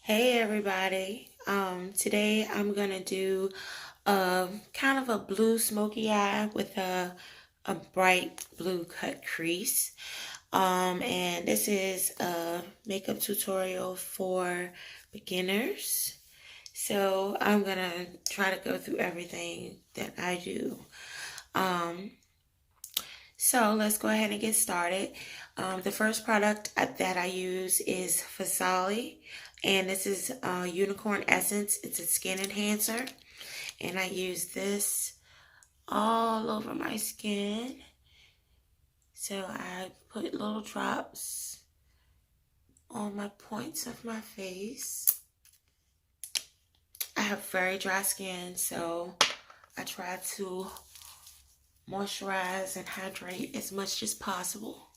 Hey everybody. Today I'm gonna do kind of a blue smoky eye with a bright blue cut crease. And this is a makeup tutorial for beginners. So I'm gonna try to go through everything that I do. Um, so let's go ahead and get started. The first product that I use is Fasali, and this is Unicorn Essence. It's a skin enhancer, and I use this all over my skin. So I put little drops on my points of my face. I have very dry skin, so I try to moisturize and hydrate as much as possible.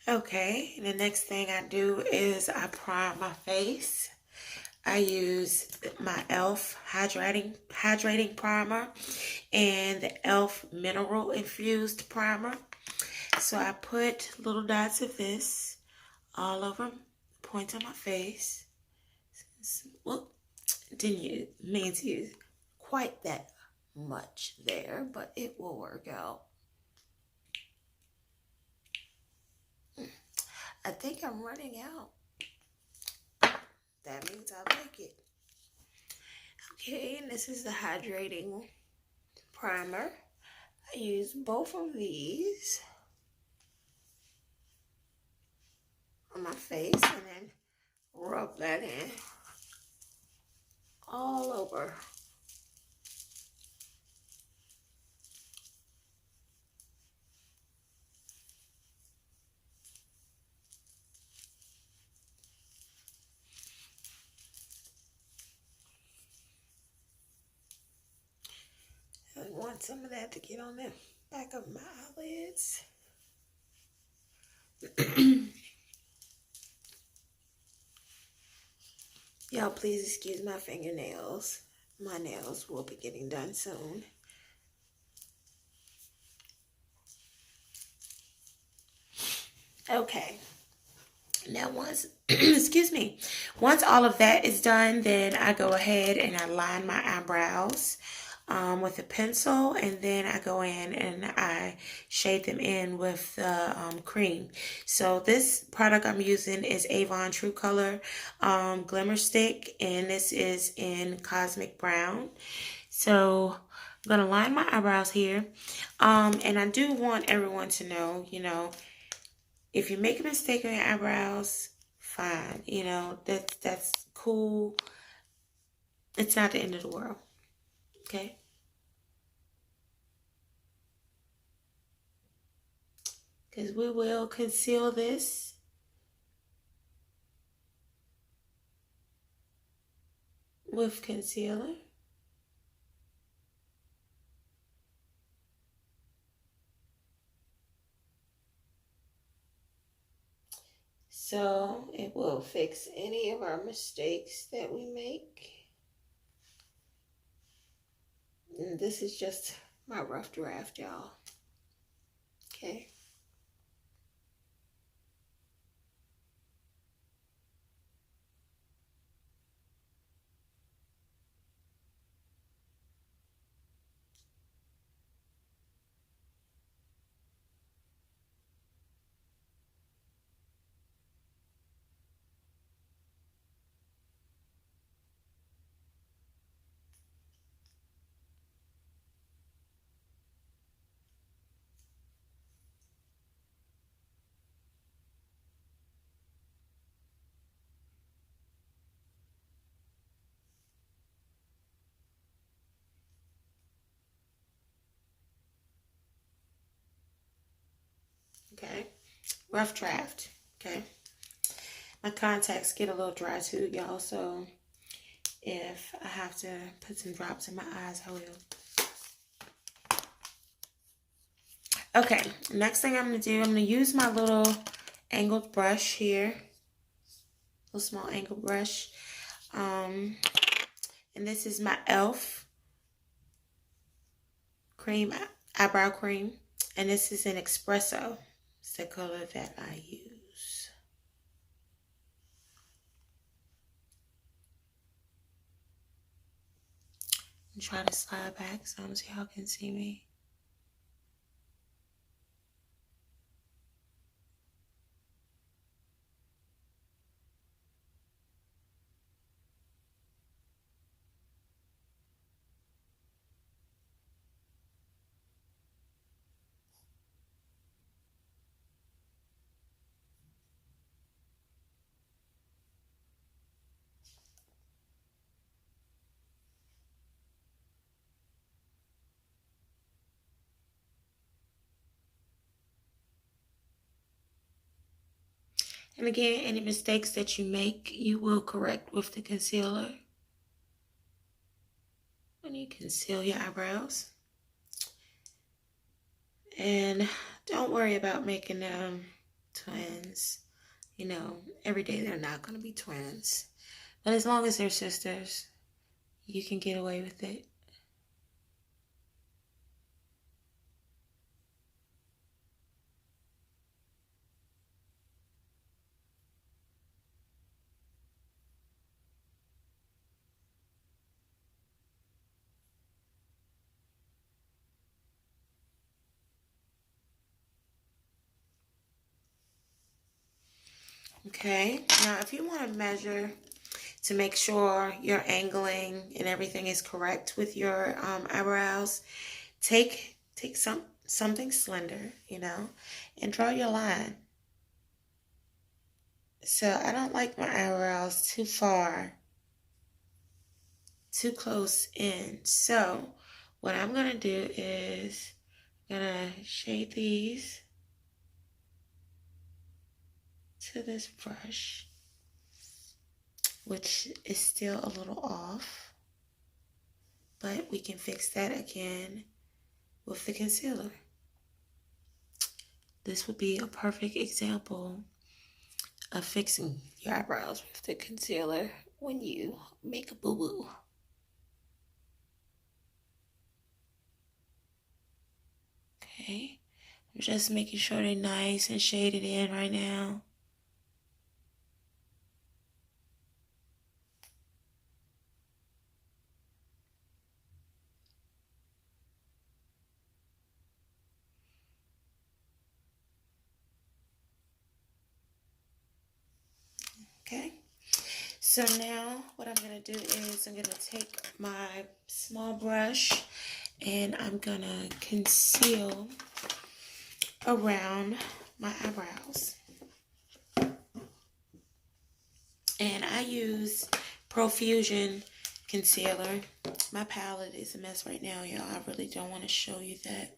Okay, the next thing I do is I prime my face. I use my e.l.f. hydrating primer and the e.l.f. mineral infused primer. So I put little dots of this all over the points of my face. Well, didn't mean to use quite that much there, but it will work out. I think I'm running out. That means I like it. Okay, and this is the hydrating primer. I use both of these on my face and then rub that in all over. I want some of that to get on the back of my eyelids. Y'all, please excuse my fingernails. My nails will be getting done soon. Okay. Now once, excuse me, once all of that is done, then I go ahead and I line my eyebrows with a pencil, and then I go in and I shade them in with the cream. So this product I'm using is Avon True Color Glimmer Stick, and this is in Cosmic Brown. So I'm going to line my eyebrows here, and I do want everyone to know, if you make a mistake on your eyebrows, fine. That's cool. It's not the end of the world. Okay? Because we will conceal this with concealer. So it will fix any of our mistakes that we make. And this is just my rough draft, y'all. Okay. Okay. Rough draft. Okay. My contacts get a little dry too, y'all, so if I have to put some drops in my eyes, I will. Okay, next thing I'm going to do, I'm going to use my little angled brush here, a small angled brush. And this is my e.l.f. cream, eyebrow cream. And this is an espresso. It's the color that I use. And try to slide back so y'all can see me. And again, any mistakes that you make, you will correct with the concealer when you conceal your eyebrows. And don't worry about making them twins. You know, every day they're not going to be twins. But as long as they're sisters, you can get away with it. Okay, now if you want to measure to make sure your angling and everything is correct with your eyebrows, take something slender, you know, and draw your line. So I don't like my eyebrows too far, too close in. So what I'm gonna do is I'm gonna shade these to this brush, which is still a little off, but we can fix that again with the concealer. This would be a perfect example of fixing your eyebrows with the concealer when you make a boo-boo. Okay, I'm just making sure they're nice and shaded in right now. Okay, so now what I'm going to do is I'm going to take my small brush and I'm going to conceal around my eyebrows. And I use Profusion concealer. My palette is a mess right now, y'all. I really don't want to show you that.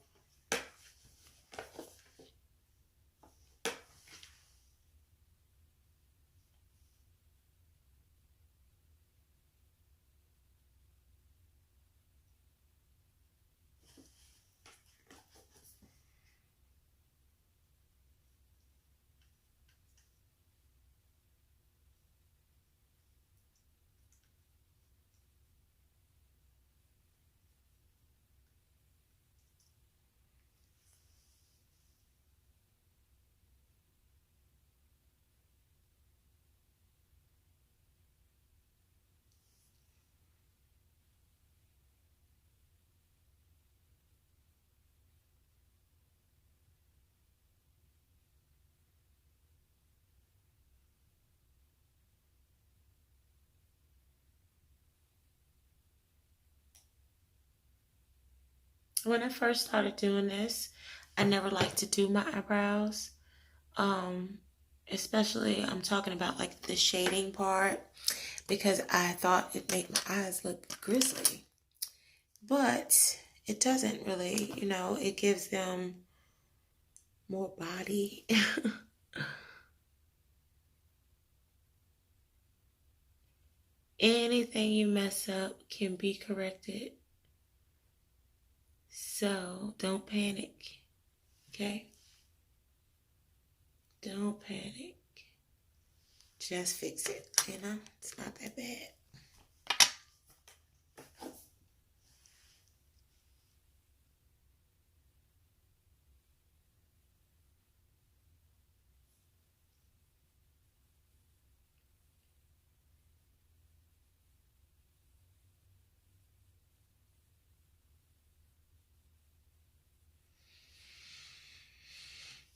When I first started doing this, I never liked to do my eyebrows. Especially I'm talking about like the shading part, because I thought it made my eyes look grizzly. But it doesn't really, you know, it gives them more body. Anything you mess up can be corrected. So don't panic, okay? Don't panic. Just fix it, you know? It's not that bad.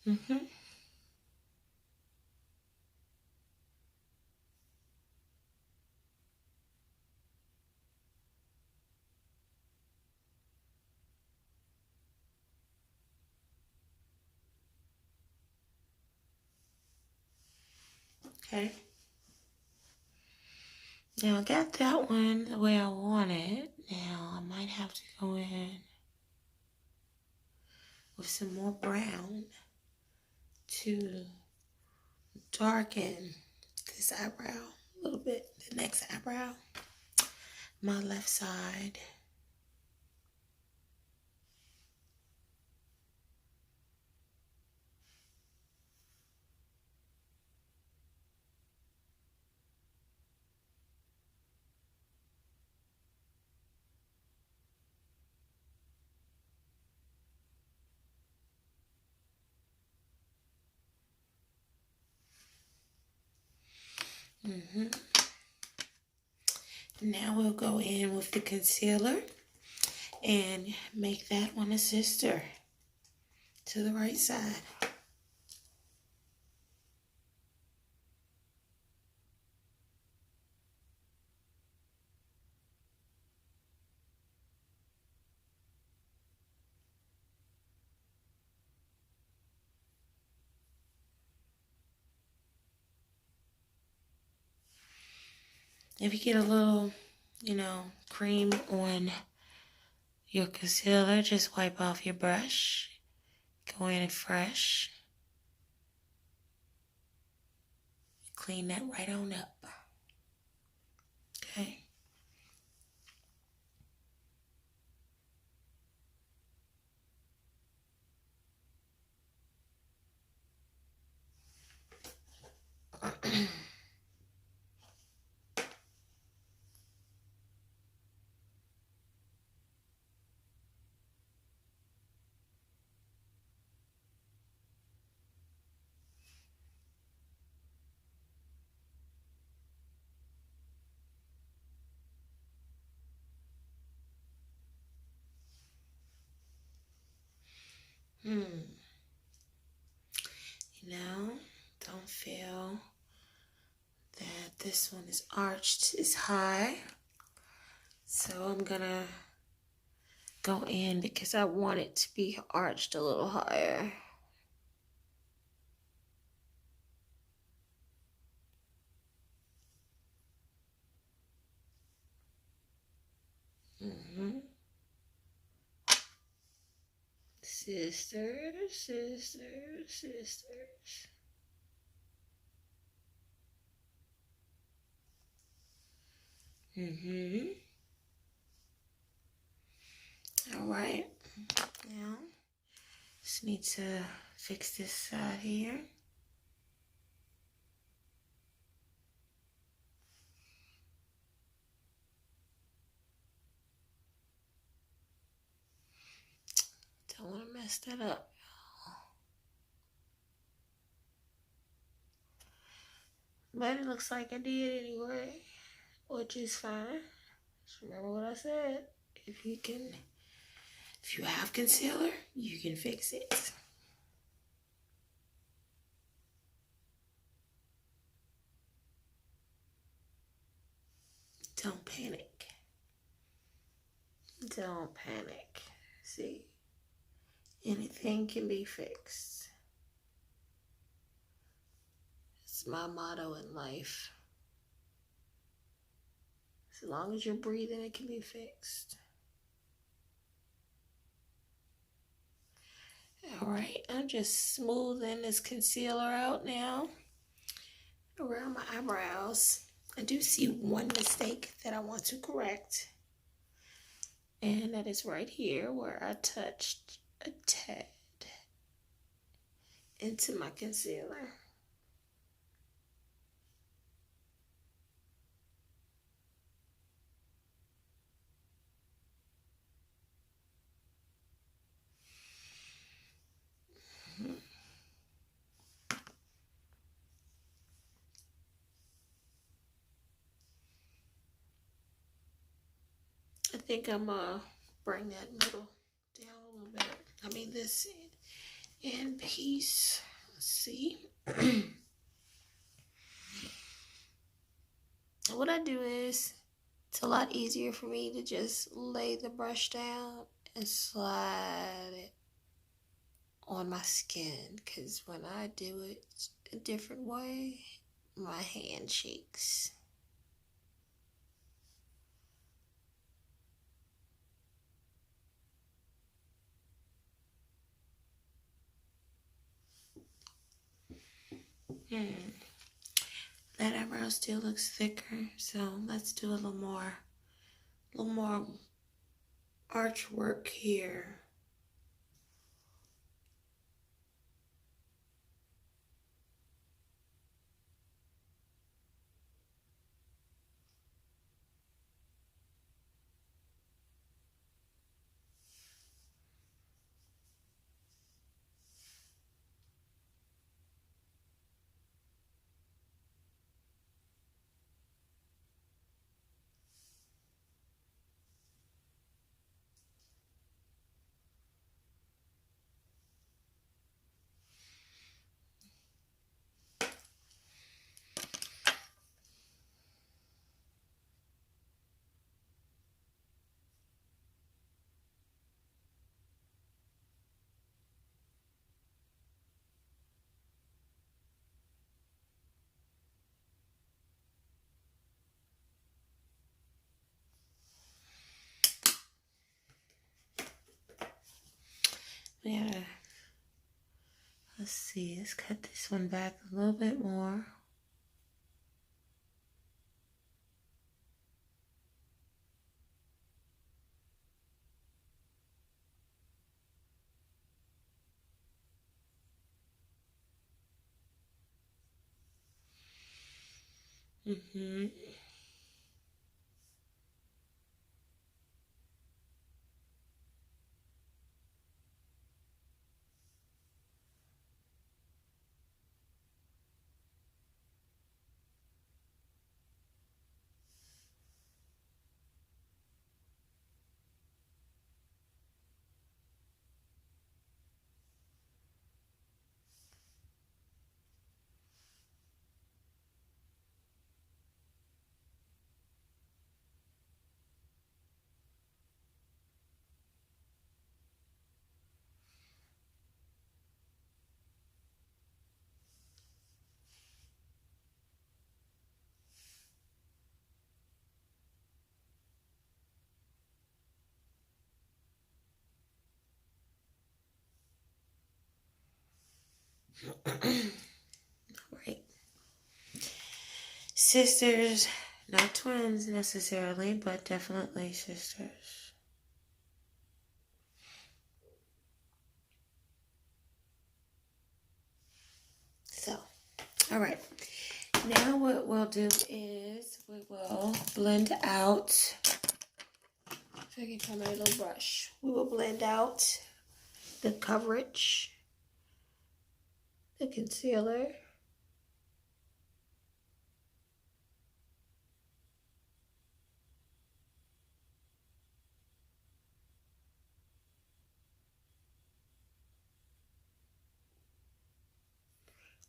Mm-hmm. Okay. Now I got that one the way I want it. Now I might have to go in with some more brown to darken this eyebrow a little bit. The next eyebrow, my left side. Now we'll go in with the concealer and make that one a sister to the right side. If you get a little, cream on your concealer, just wipe off your brush. Go in fresh. Clean that right on up. Okay. Don't feel that this one is arched is high. So I'm gonna go in because I want it to be arched a little higher. Sisters, sisters, sisters. All right. Now, just need to fix this side here. Don't want to mess that up. But it looks like I did anyway, which is fine. Just remember what I said. If you have concealer, you can fix it. Don't panic. Don't panic. See, anything can be fixed. It's my motto in life. As long as you're breathing, it can be fixed. All right, I'm just smoothing this concealer out now around my eyebrows. I do see one mistake that I want to correct. And that is right here where I touched a tad into my concealer. I think I'm gonna bring that middle down a little bit. I mean this in piece. Let's see. What I do is, it's a lot easier for me to just lay the brush down and slide it on my skin, because when I do it a different way, my hand shakes. That eyebrow still looks thicker, so let's do a little more arch work here. Yeah. Let's see, let's cut this one back a little bit more. Right. Sisters, not twins necessarily, but definitely sisters. So, all right. Now what we'll do is we will blend out. If I can find my little brush, we will blend out the coverage, the concealer.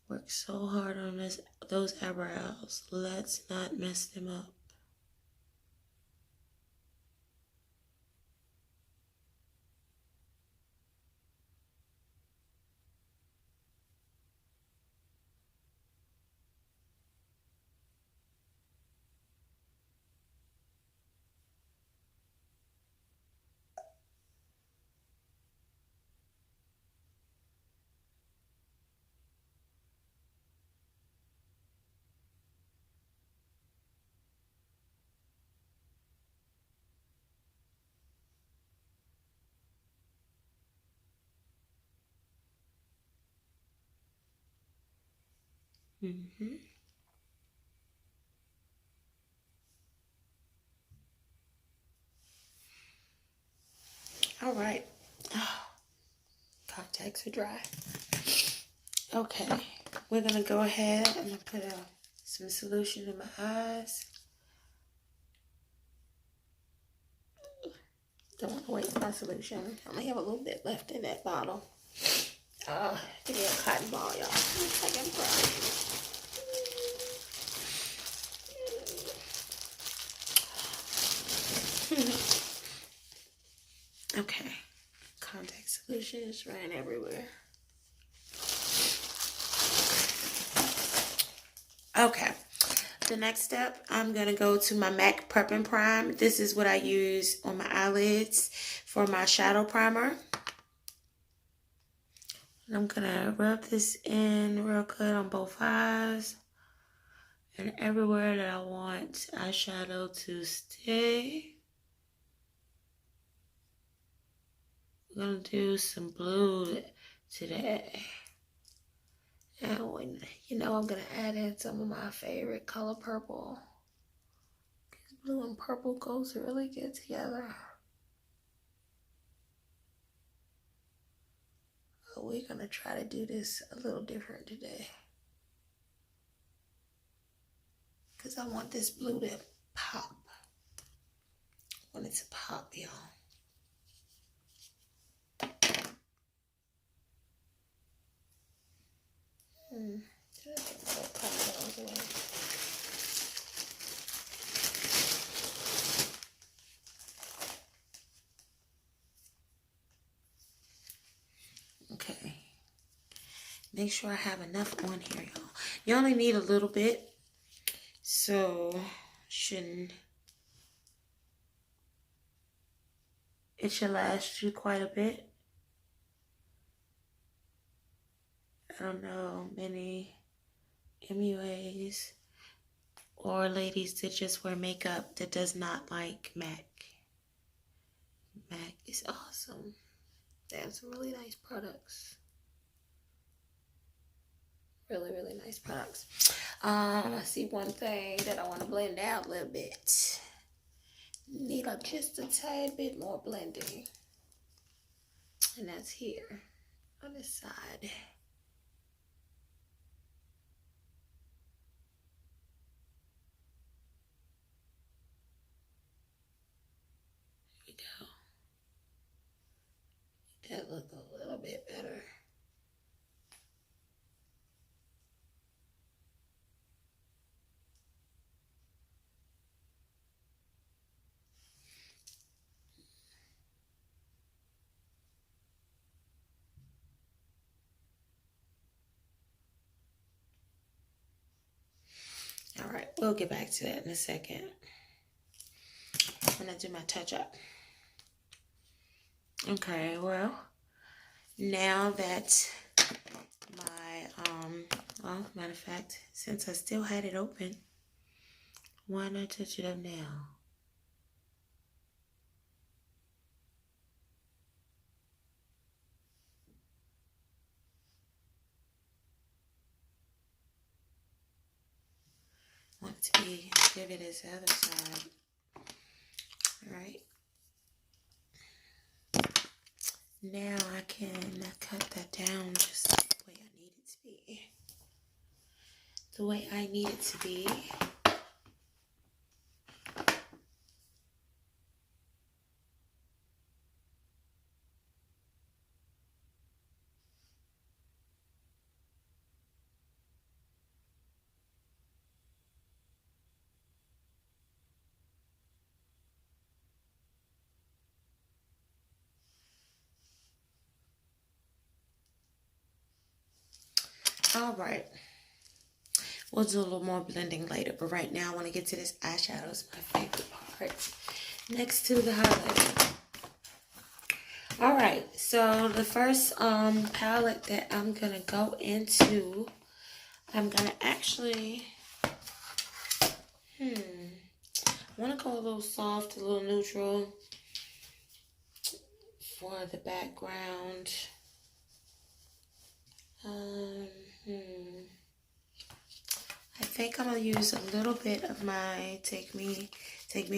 Work so hard on those eyebrows. Let's not mess them up. Mm-hmm. All right. Oh, contacts are dry. Okay, we're gonna go ahead. I'm gonna put some solution in my eyes. Don't want to waste my solution. I only have a little bit left in that bottle. Give me a cotton ball, y'all. Looks like I'm crying. Okay, contact solution is running everywhere. Okay, the next step, I'm gonna go to my MAC Prep and Prime. This is what I use on my eyelids for my shadow primer. And I'm gonna rub this in real good on both eyes and everywhere that I want eyeshadow to stay. We're gonna do some blue today. And when, I'm gonna add in some of my favorite color, purple. Because blue and purple goes really good together. But we're gonna try to do this a little different today. Because I want this blue to pop. I want it to pop, y'all. Okay. Make sure I have enough on here, y'all. You only need a little bit, so it should last you quite a bit. I don't know many MUAs or ladies that just wear makeup that does not like MAC. MAC is awesome. They have some really nice products. Really, really nice products. I see one thing that I want to blend out a little bit. Need just a tad bit more blending. And that's here on this side. There we go. That look a little bit better. All right, we'll get back to that in a second. I'm gonna do my touch up. Okay, well, now that well, matter of fact, since I still had it open, why not touch it up now? Want it to be vivid as the other side. All right. Now I can cut that down just the way I need it to be. The way I need it to be. All right. We'll do a little more blending later, but right now I want to get to this eyeshadow. It's my favorite part. Next to the highlighter. All right, so the first palette that I'm gonna go into, I'm gonna actually, I want to go a little soft, a little neutral for the background. think I'm gonna use a little bit of my Take Me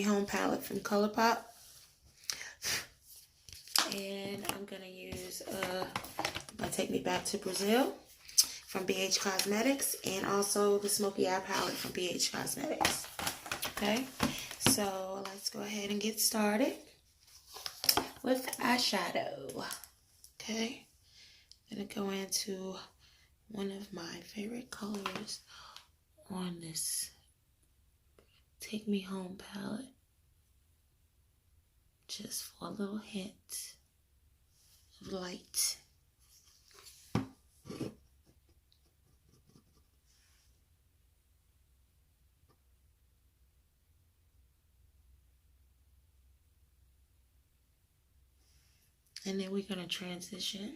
Home palette from ColourPop, and I'm gonna use my Take Me Back to Brazil from BH Cosmetics, and also the Smoky Eye palette from BH Cosmetics. Okay, so let's go ahead and get started with eyeshadow. Okay, I'm gonna go into one of my favorite colors on this Take Me Home palette, just for a little hint of light. And then we're gonna transition.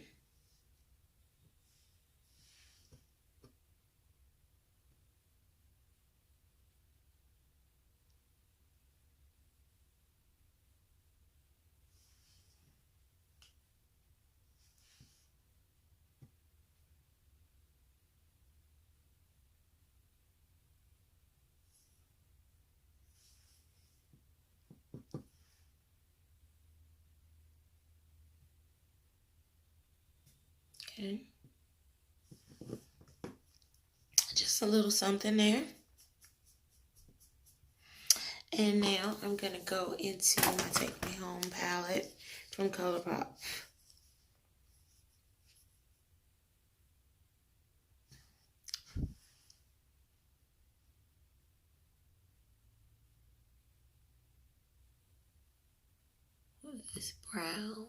Okay. Just a little something there. And now I'm gonna go into my Take Me Home palette from ColourPop. What is this, brown?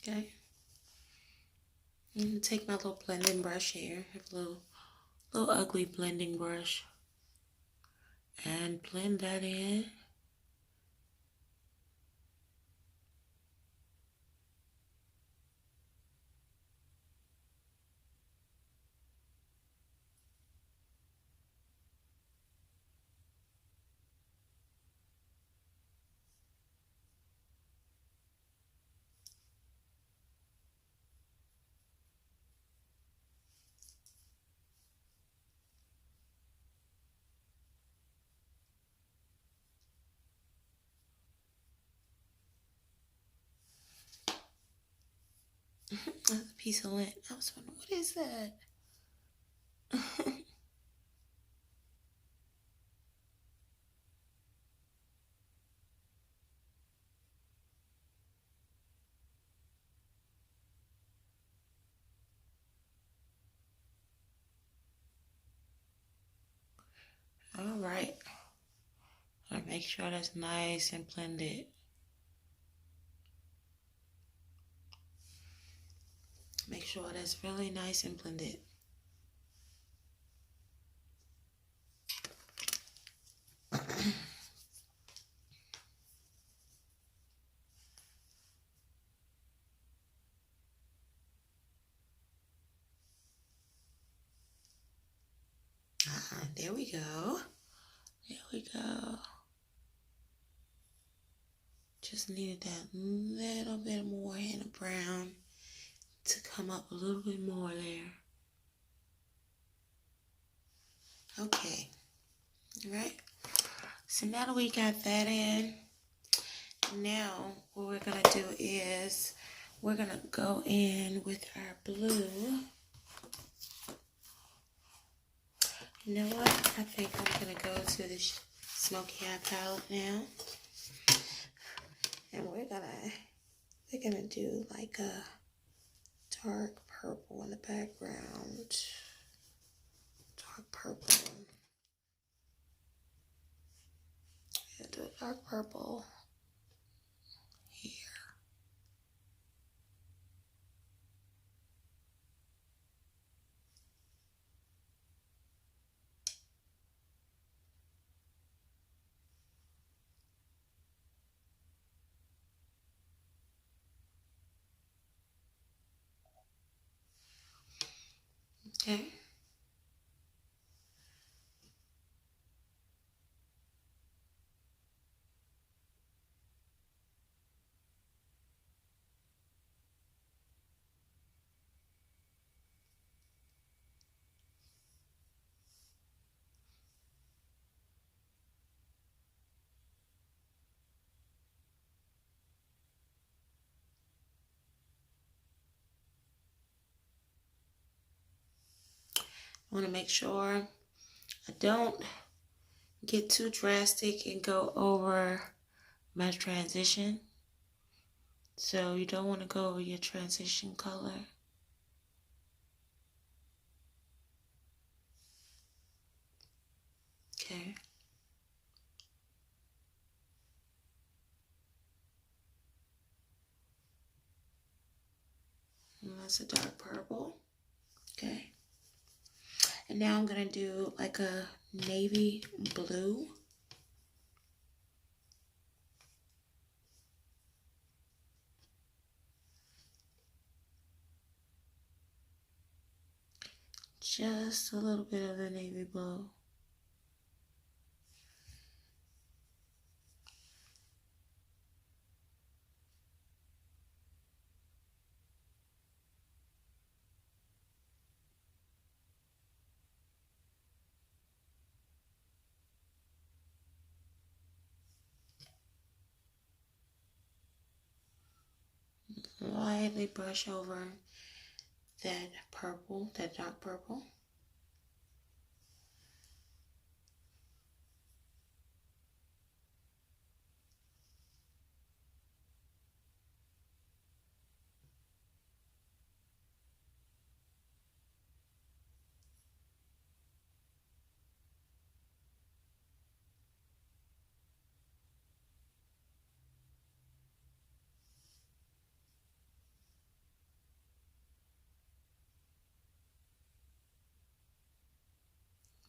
Okay. I'm gonna take my little blending brush here. I have a little ugly blending brush, and blend that in. That's a piece of lint. I was wondering, what is that? All right. I'll make sure that's nice and blended. Make sure that's really nice and blended. There we go. There we go. Just needed that little bit more hint of brown to come up a little bit more there. Okay. All right. So now that we got that in, now what we're going to do is we're going to go in with our blue. You know what? I think I'm going to go to the Smoky Eye palette now. And we're gonna do like a dark purple in the background. Dark purple. Yeah, do a dark purple here. Okay. I want to make sure I don't get too drastic and go over my transition. So you don't want to go over your transition color. Okay. And that's a dark purple. Okay. And now I'm going to do like a navy blue. Just a little bit of the navy blue. Lightly brush over that purple, that dark purple.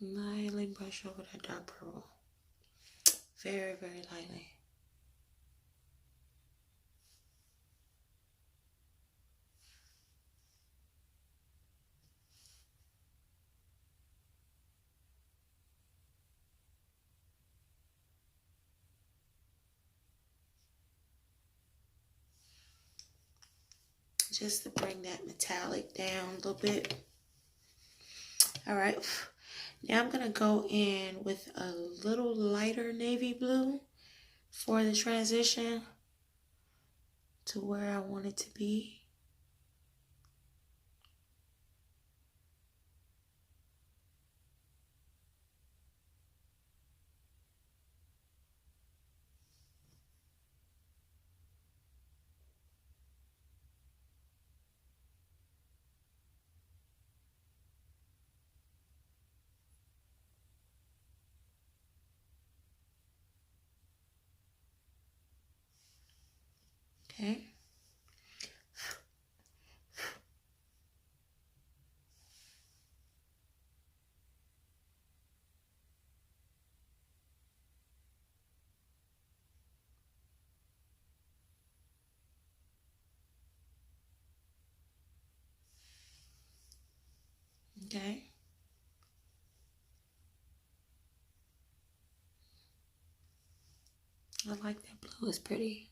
Lightly brush over that dark purple. Very, very lightly. Just to bring that metallic down a little bit. All right. Now I'm going to go in with a little lighter navy blue for the transition to where I want it to be. Okay. Okay. I like that blue. It's pretty.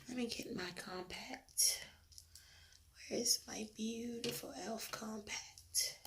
Let me get my compact. Where is my beautiful e.l.f. compact?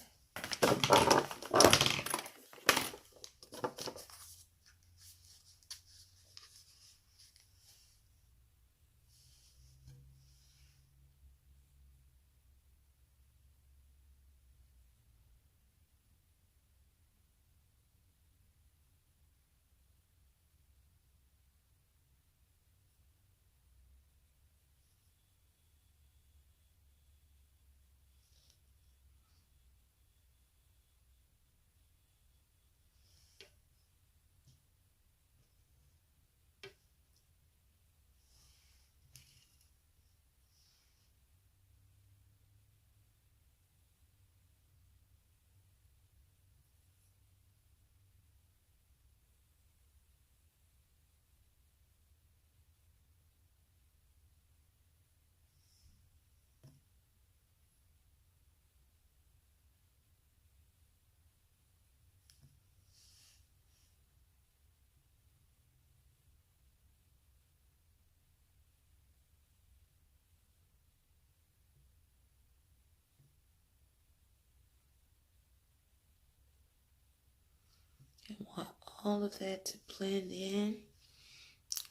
I want all of that to blend in.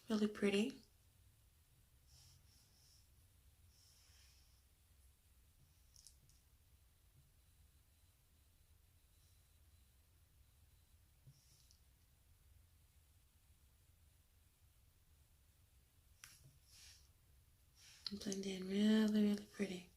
Really pretty. Blend in really, really pretty.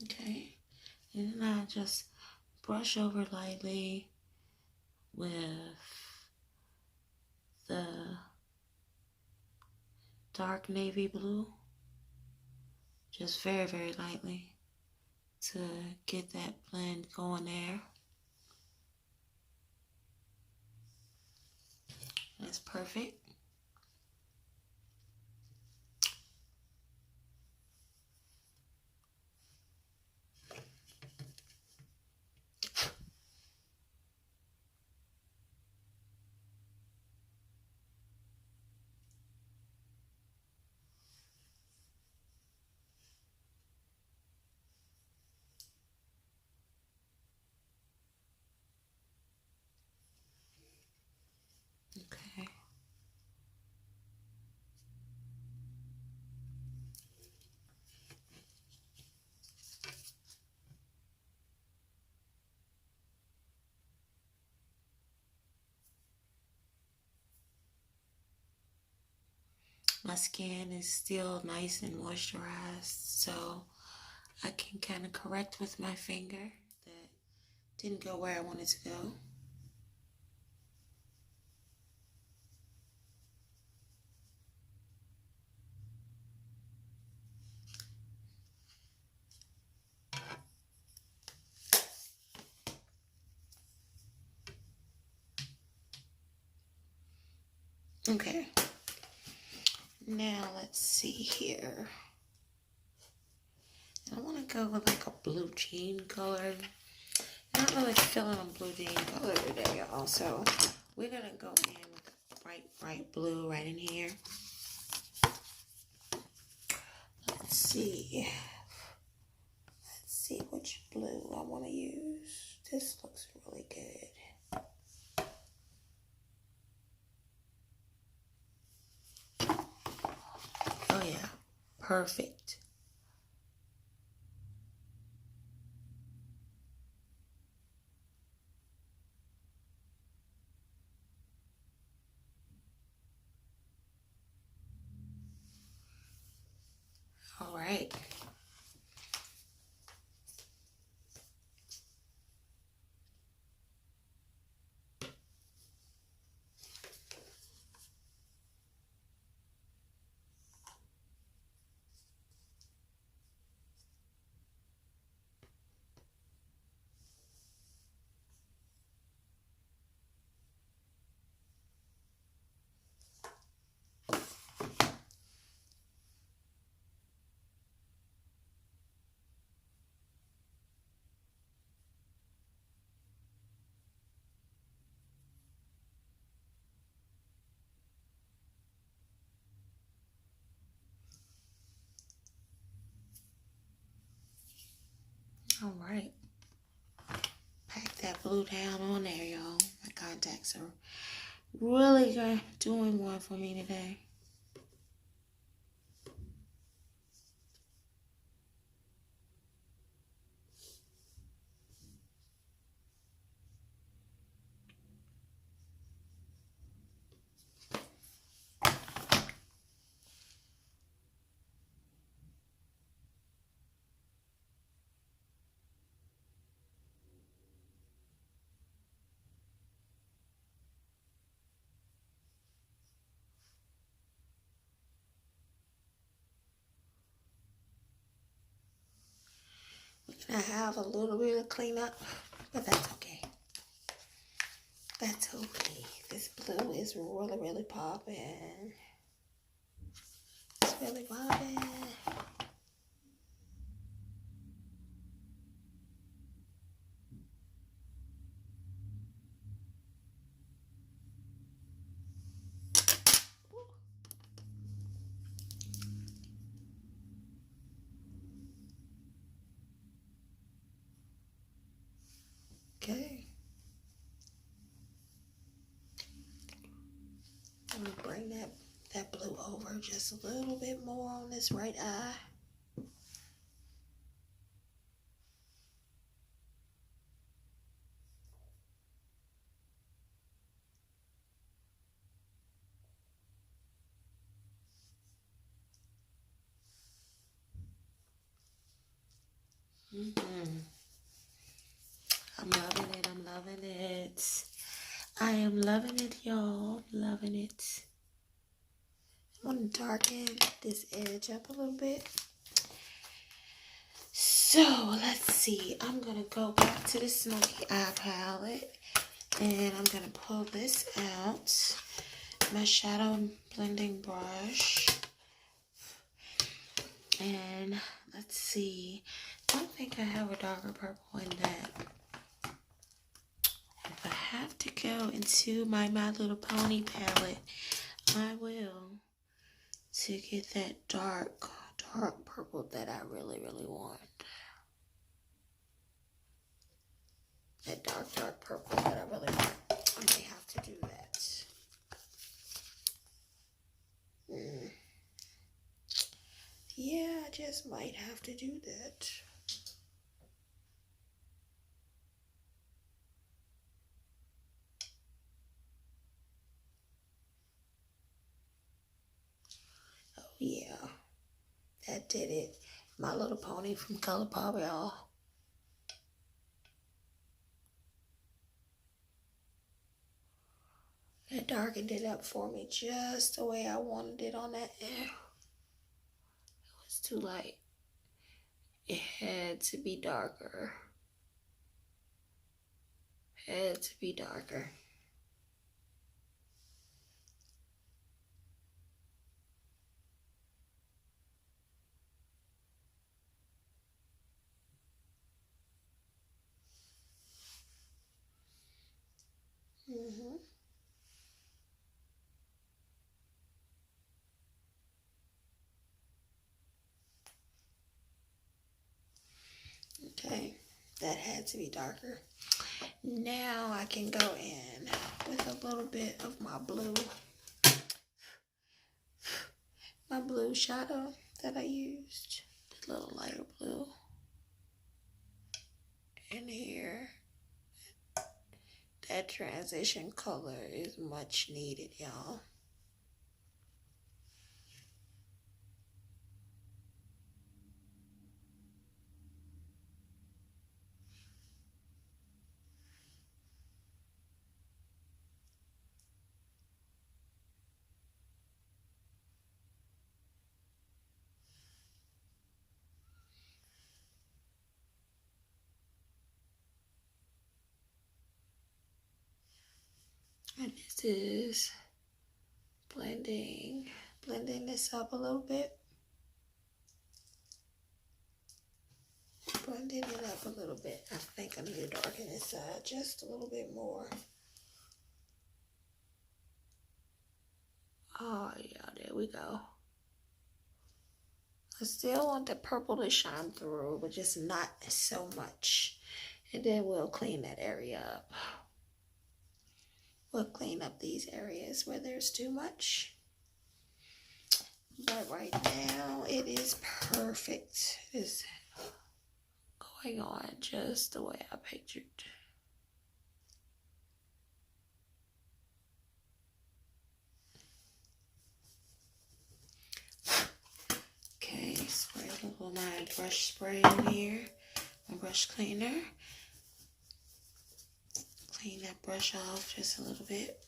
Okay. And then I just brush over lightly with the dark navy blue. Just very, very lightly to get that blend going there. That's perfect. Okay. My skin is still nice and moisturized, so I can kind of correct with my finger that didn't go where I wanted to go. Okay. Now let's see here. I want to go with like a blue jean color. Not really feeling a blue jean color today, y'all. So we're going to go in with a bright, bright blue right in here. Let's see. Let's see which blue I want to use. This looks really good. Oh yeah, perfect. All right. blue down on there, y'all. My contacts are really doing one for me today. I have a little bit of cleanup, but that's okay. That's okay. This blue is really, really popping. It's really popping. Okay. I'm gonna bring that blue over just a little bit more on this right eye. I'm loving it. I'm loving it. I am loving it, y'all. Loving it. I want to darken this edge up a little bit. So let's see. I'm gonna go back to the Smoky Eye palette, and I'm gonna pull this out. My shadow blending brush, and let's see. I don't think I have a darker purple in that. If I have to go into my My Little Pony palette, I will, to get that dark purple that I really, really want. That dark purple that I really want. I may have to do that. Yeah, I just might have to do that. Oh yeah, that did it. My Little Pony from ColourPop, y'all. That darkened it up for me just the way I wanted it on that air. It was too light. It had to be darker. Had to be darker. Okay, that had to be darker. Now I can go in with a little bit of my blue shadow that I used, the little lighter blue in here. That transition color is much needed, y'all. And this is blending this up a little bit. Blending it up a little bit. I think I need to darken this side just a little bit more. Oh yeah, there we go. I still want the purple to shine through, but just not so much And then we'll clean that area up. We'll clean up these areas where there's too much. But right now, it is perfect. It's going on just the way I pictured. Okay, spray a little of my brush spray in here. My brush cleaner. Clean that brush off just a little bit.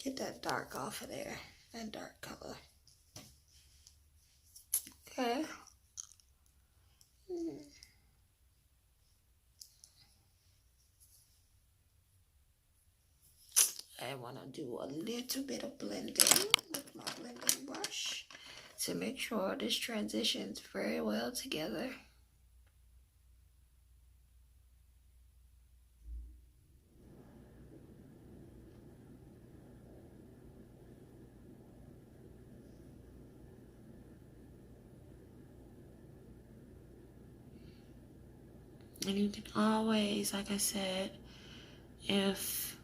Get that dark off of there, that dark color. Okay. I want to do a little bit of blending with my blending brush to make sure this transitions very well together. And you can always, like I said, if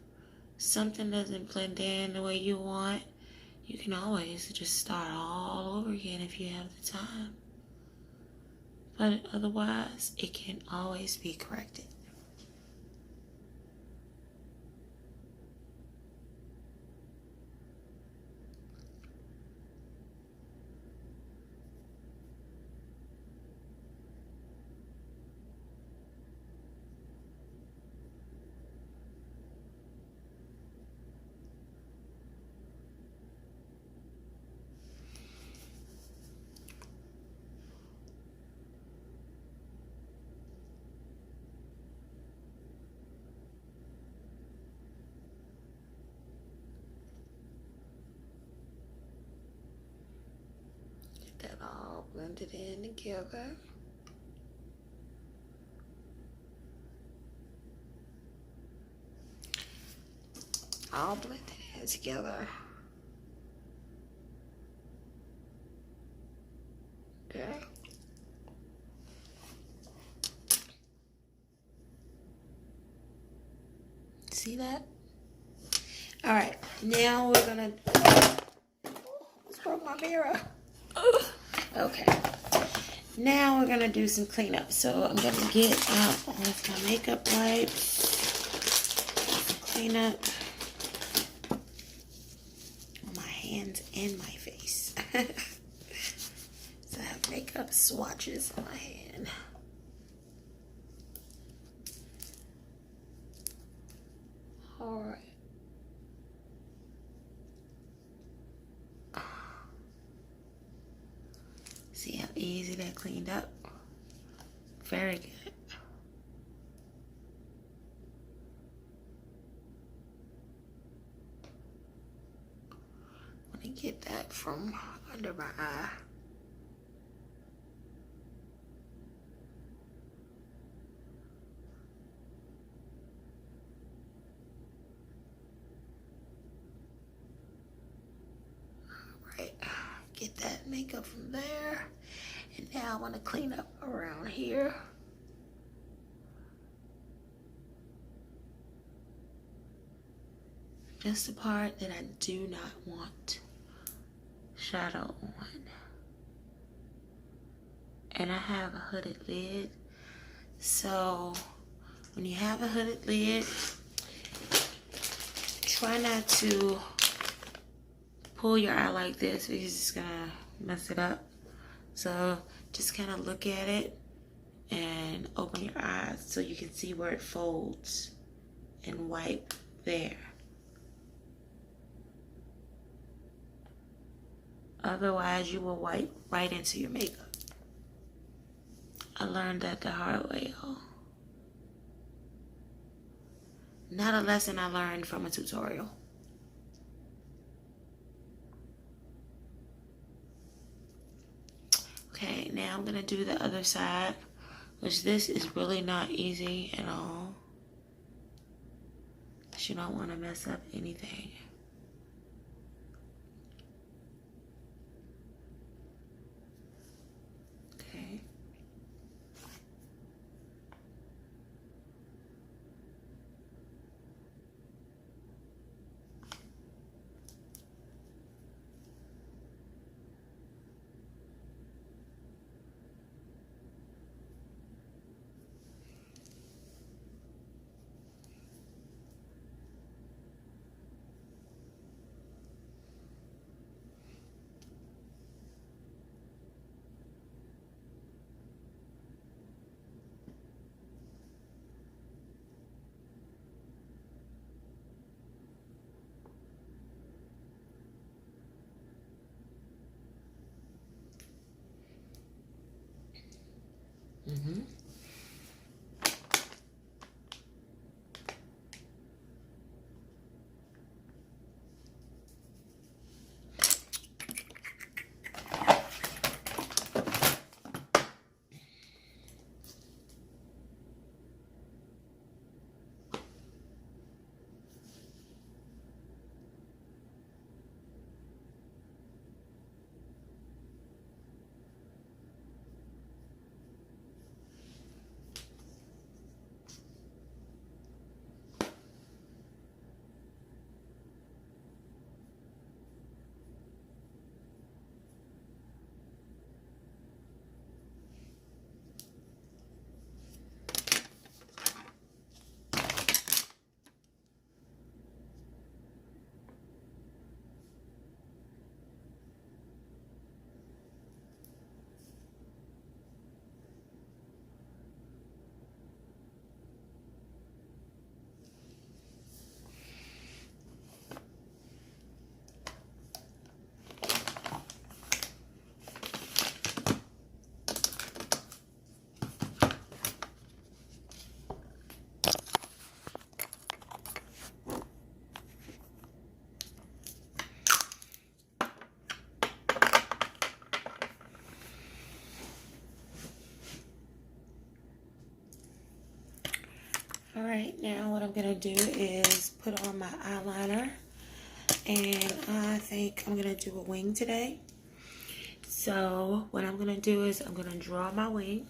something doesn't blend in the way you want, you can always just start all over again if you have the time. But otherwise, it can always be corrected. That all blended in together. All blended in together. Okay. See that? All right, now we're gonna. Let's broke my mirror. Okay. Now we're gonna do some cleanup. So I'm gonna get out with my makeup wipes. Clean up my hands and my face. So I have makeup swatches on my hand. All right. See how easy that cleaned up? Very good. Want to get that from under my eye. Alright, get that makeup from there. And now I want to clean up around here. Just the part that I do not want shadow on. And I have a hooded lid. So when you have a hooded lid, try not to pull your eye like this because it's gonna mess it up. So just kind of look at it and open your eyes so you can see where it folds and wipe there. Otherwise, you will wipe right into your makeup. I learned that the hard way, y'all. Not a lesson I learned from a tutorial. Okay, now I'm gonna do the other side, which this is really not easy at all. You don't want to mess up anything. Okay. Mm-hmm. All right, now what I'm gonna do is put on my eyeliner, and I think I'm gonna do a wing today. So what I'm gonna do is I'm gonna draw my wing.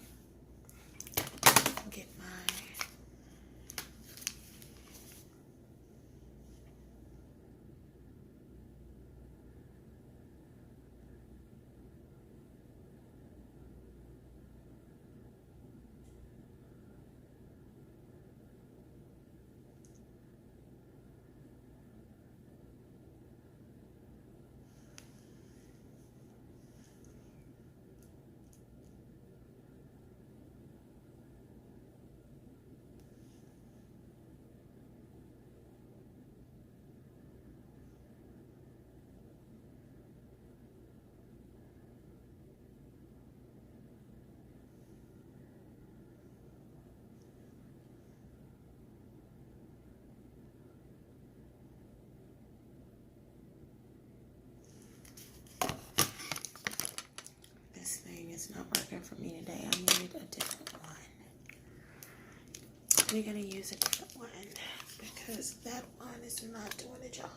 Get my this thing is not working for me today. I need a different one. We're gonna use a different one because that one is not doing the job.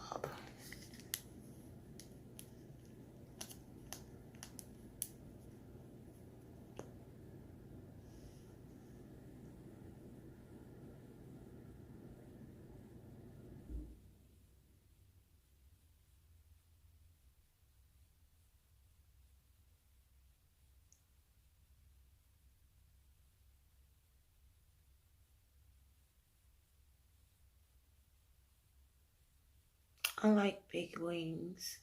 I like big wings.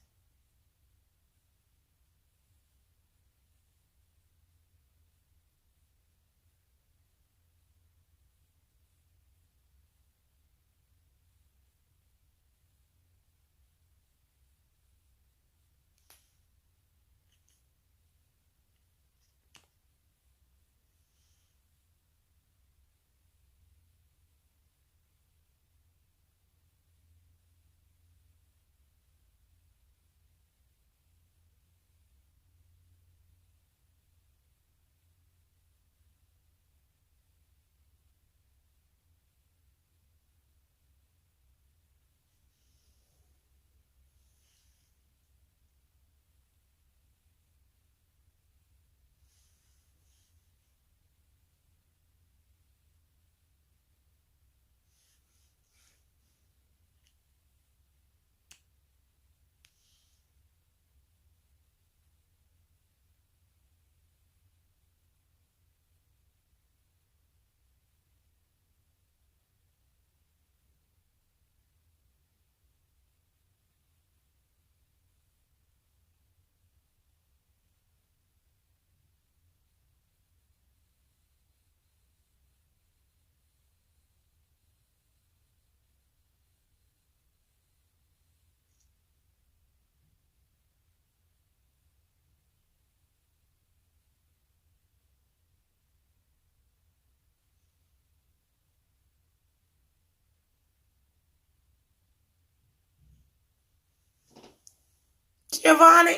Giovanni.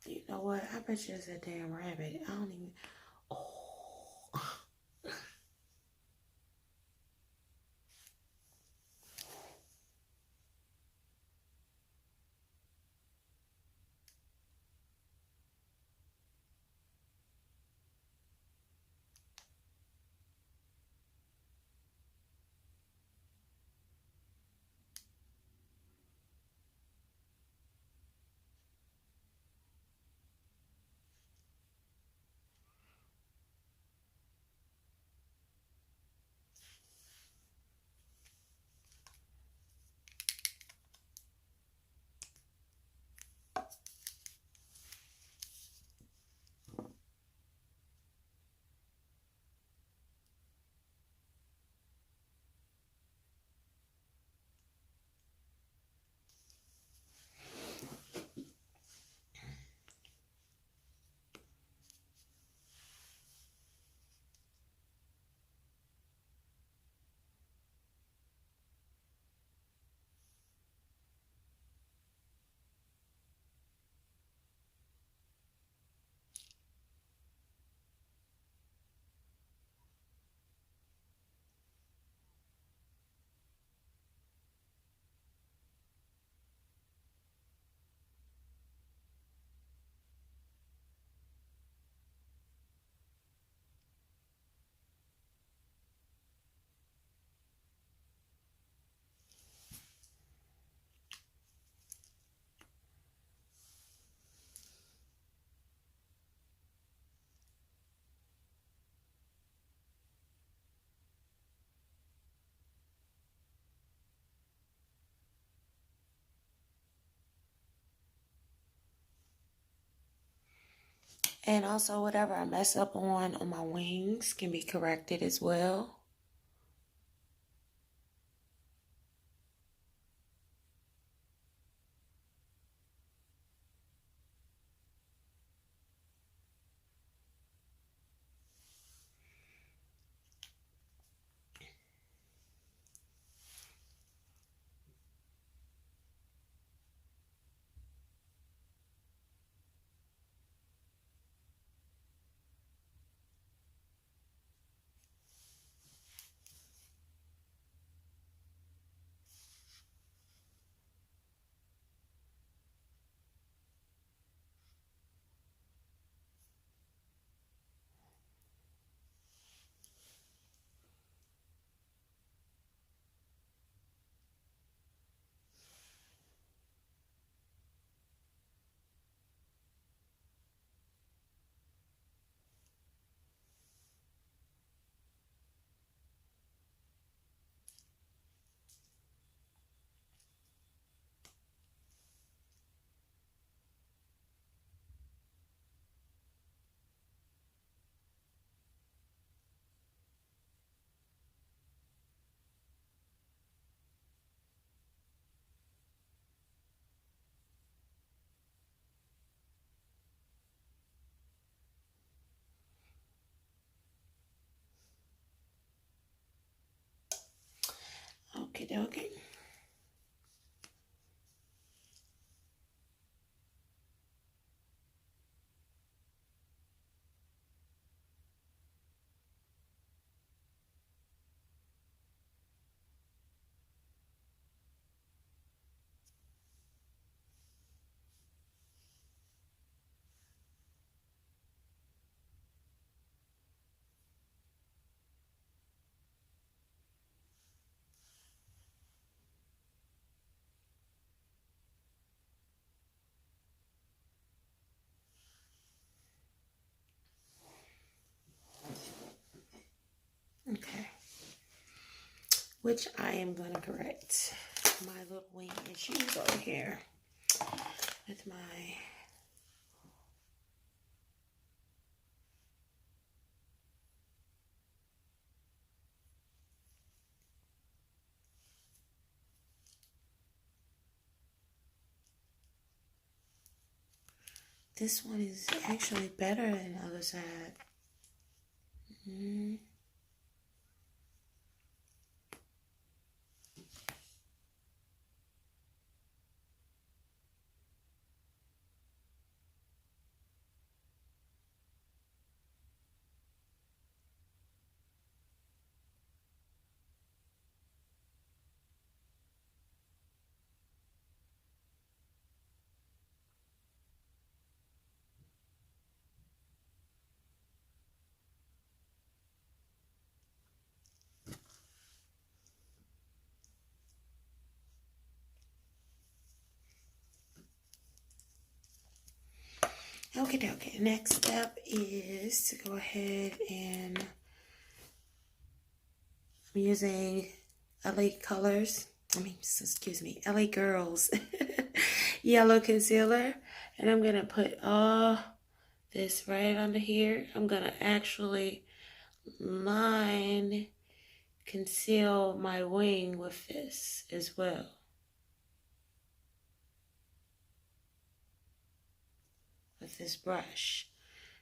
You know what? I bet you it's a damn rabbit. I don't even. Oh. And also, whatever I mess up on my wings can be corrected as well. Okay, okay. Okay. Which I am going to correct my little wing issues over here with my... This one is actually better than the other side. Okay. Next step is to go ahead and I'm using LA Colors. Excuse me, LA Girls yellow concealer. And I'm going to put all this right under here. I'm going to actually conceal my wing with this as well. With this brush.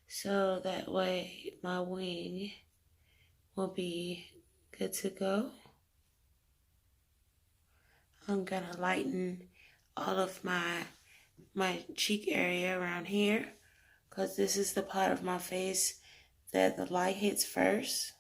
So that way my wing will be good to go. I'm gonna lighten all of my cheek area around here because this is the part of my face that the light hits first.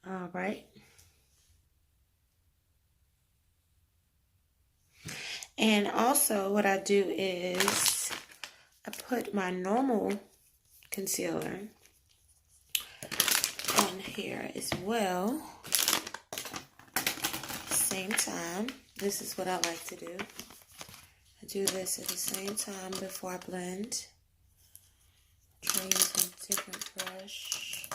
All right. And also what I do is I put my normal concealer on here as well. Same time. This is what I like to do. I do this at the same time before I blend. Try using a different brush.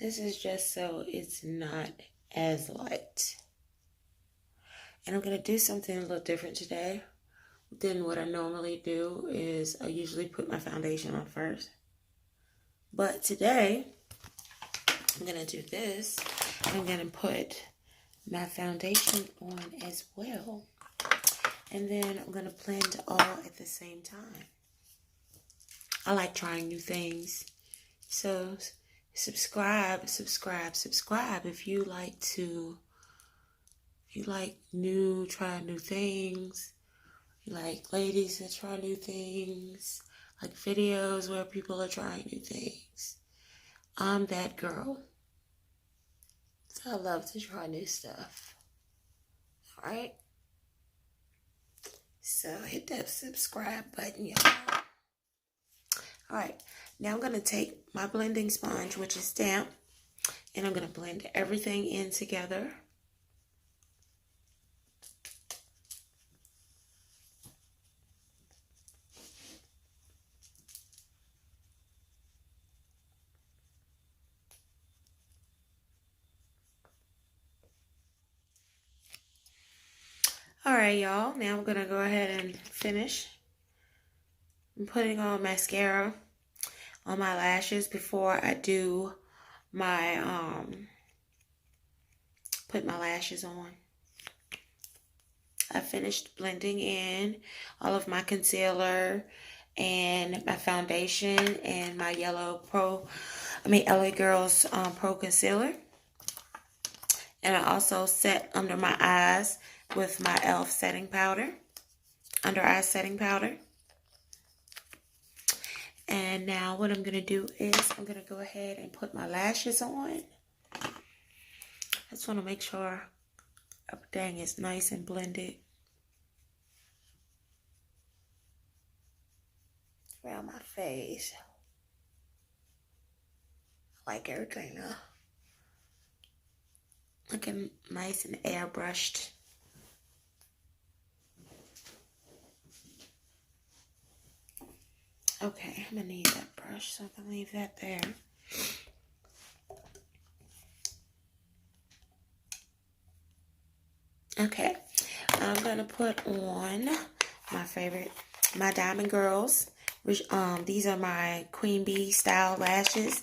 This is just so it's not as light. And I'm going to do something a little different today than what I normally do is I usually put my foundation on first. But today, I'm going to do this. I'm going to put my foundation on as well. And then I'm going to blend all at the same time. I like trying new things. So subscribe if you like try new things. You like ladies that try new things. Like videos where people are trying new things. I'm that girl. So I love to try new stuff. Alright? So hit that subscribe button, y'all. Alright, now I'm going to take my blending sponge, which is damp, and I'm going to blend everything in together. Alright, y'all, now I'm going to go ahead and finish. I'm putting on mascara on my lashes before I do my, put my lashes on. I finished blending in all of my concealer and my foundation and my yellow LA Girls Pro Concealer. And I also set under my eyes with my e.l.f. setting powder, under eye setting powder. And now what I'm going to do is I'm going to go ahead and put my lashes on. I just want to make sure everything is nice and blended around my face. I like everything now. Looking nice and airbrushed. Okay, I'm gonna need that brush, so I can leave that there. Okay, I'm gonna put on my Diamond Girls. These are my Queen Bee style lashes.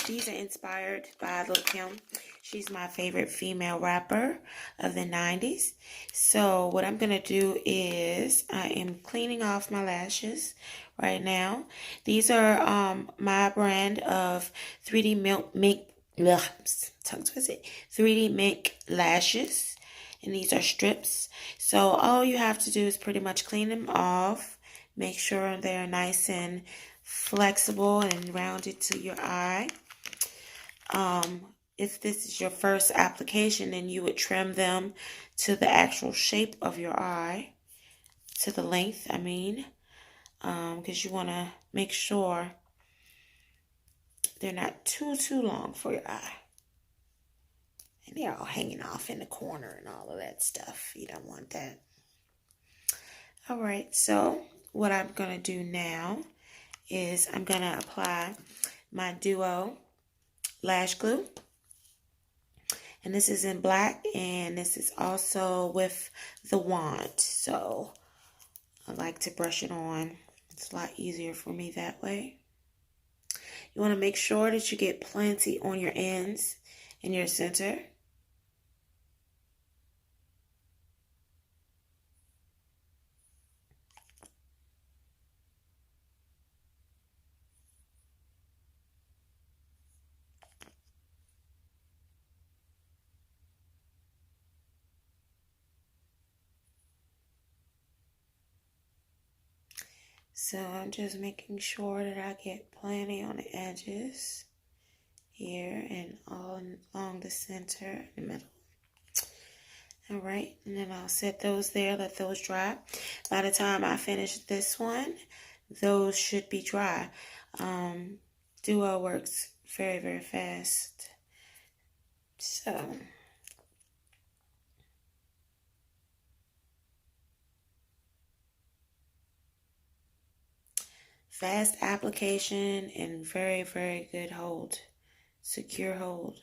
These are inspired by Lil Kim. She's my favorite female rapper of the 90s. So what I'm going to do is I am cleaning off my lashes right now. These are my brand of 3D Mink lashes. And these are strips. So all you have to do is pretty much clean them off. Make sure they're nice and flexible and rounded to your eye. If this is your first application, then you would trim them to the actual shape of your eye, to the length, I mean, because you want to make sure they're not too long for your eye. And they're all hanging off in the corner and all of that stuff. You don't want that. All right, so what I'm going to do now is I'm going to apply my Duo lash glue. And this is in black, and this is also with the wand. So I like to brush it on. It's a lot easier for me that way. You want to make sure that you get plenty on your ends and your center. So I'm just making sure that I get plenty on the edges here and all along the center, the middle. All right, and then I'll set those there, let those dry. By the time I finish this one, those should be dry. Duo works very fast. So fast application and very good hold, secure hold.